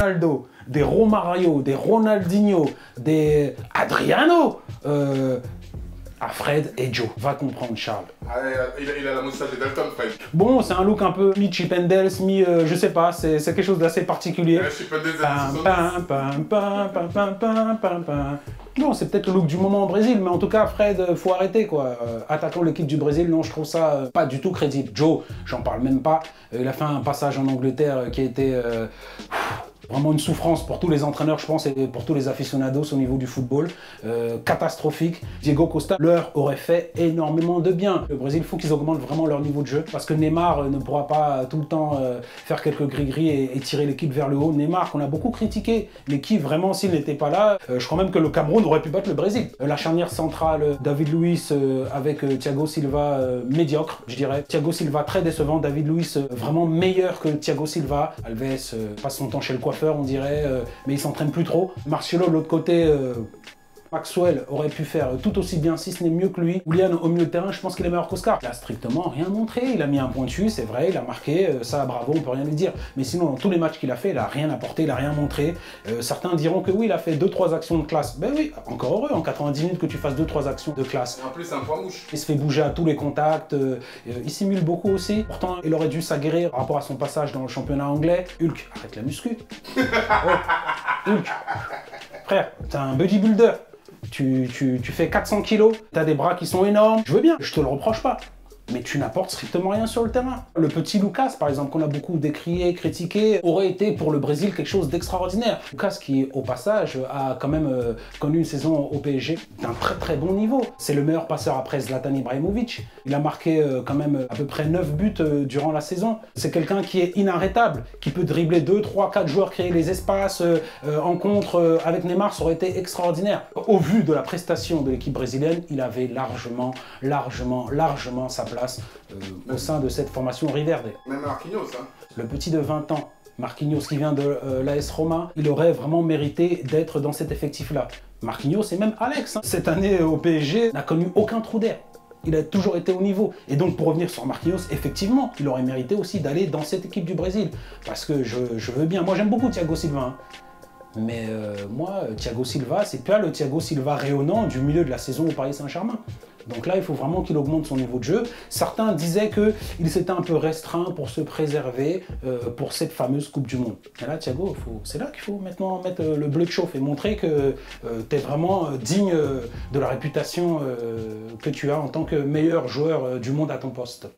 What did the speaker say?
Ronaldo, des Romario, des Ronaldinho, des Adriano, à Fred et Joe. Va comprendre, Charles. Ah, il a la moustache de Dalton, Fred. Bon, c'est un look un peu mi-Chip and Dale, je sais pas, c'est quelque chose d'assez particulier. Chip and Dale, Non, c'est peut-être le look du moment au Brésil, mais en tout cas, Fred, faut arrêter, quoi. Attaquant l'équipe du Brésil, non, je trouve ça pas du tout crédible. Joe, j'en parle même pas. Il a fait un passage en Angleterre qui a été vraiment une souffrance pour tous les entraîneurs, je pense, et pour tous les aficionados au niveau du football. Catastrophique. Diego Costa leur aurait fait énormément de bien. Le Brésil, il faut qu'ils augmentent vraiment leur niveau de jeu, parce que Neymar ne pourra pas tout le temps faire quelques gris-gris et tirer l'équipe vers le haut. Neymar, qu'on a beaucoup critiqué, mais qui, vraiment, s'il n'était pas là, je crois même que le Cameroun aurait pu battre le Brésil. La charnière centrale, David Luiz avec Thiago Silva, médiocre, je dirais. Thiago Silva, très décevant. David Luiz, vraiment meilleur que Thiago Silva. Alves passe son temps chez le coiffeur, on dirait, mais il s'entraîne plus trop. Marcelo, de l'autre côté, Maxwell aurait pu faire tout aussi bien, si ce n'est mieux que lui. Willian, au milieu de terrain, je pense qu'il est meilleur qu'Oscar. Il a strictement rien montré. Il a mis un point dessus, c'est vrai, il a marqué, ça, bravo, on peut rien lui dire. Mais sinon, dans tous les matchs qu'il a fait, il a rien apporté, il a rien montré. Certains diront que oui, il a fait 2-3 actions de classe. Ben oui, encore heureux, en 90 minutes que tu fasses 2-3 actions de classe. Et en plus, c'est un point mouche. Il se fait bouger à tous les contacts, il simule beaucoup aussi. Pourtant, il aurait dû s'aguerrir par rapport à son passage dans le championnat anglais. Hulk, arrête la muscu. Oh, Hulk, frère, t'es un bodybuilder. Tu fais 400 kilos, t'as des bras qui sont énormes. Je veux bien, je te le reproche pas. Mais tu n'apportes strictement rien sur le terrain. Le petit Lucas, par exemple, qu'on a beaucoup décrié, critiqué, aurait été pour le Brésil quelque chose d'extraordinaire. Lucas, qui, au passage, a quand même connu une saison au PSG d'un très très bon niveau. C'est le meilleur passeur après Zlatan Ibrahimovic. Il a marqué quand même à peu près 9 buts durant la saison. C'est quelqu'un qui est inarrêtable, qui peut dribbler 2, 3, 4 joueurs, créer les espaces. En contre, avec Neymar, ça aurait été extraordinaire. Au vu de la prestation de l'équipe brésilienne, il avait largement sa place au sein de cette formation Riverde. Même Marquinhos, hein. Le petit de 20 ans, Marquinhos, qui vient de l'AS Roma, il aurait vraiment mérité d'être dans cet effectif-là. Marquinhos et même Alex, hein, cette année au PSG, n'a connu aucun trou d'air. Il a toujours été au niveau. Et donc, pour revenir sur Marquinhos, effectivement, il aurait mérité aussi d'aller dans cette équipe du Brésil. Parce que je veux bien. Moi, j'aime beaucoup Thiago Silva. Hein. Mais moi, Thiago Silva, c'est pas le Thiago Silva rayonnant du milieu de la saison au Paris Saint-Germain. Donc là, il faut vraiment qu'il augmente son niveau de jeu. Certains disaient qu'il s'était un peu restreint pour se préserver pour cette fameuse Coupe du Monde. Et là, Thiago, c'est là qu'il faut maintenant mettre le bleu de chauffe et montrer que tu es vraiment digne de la réputation que tu as en tant que meilleur joueur du monde à ton poste.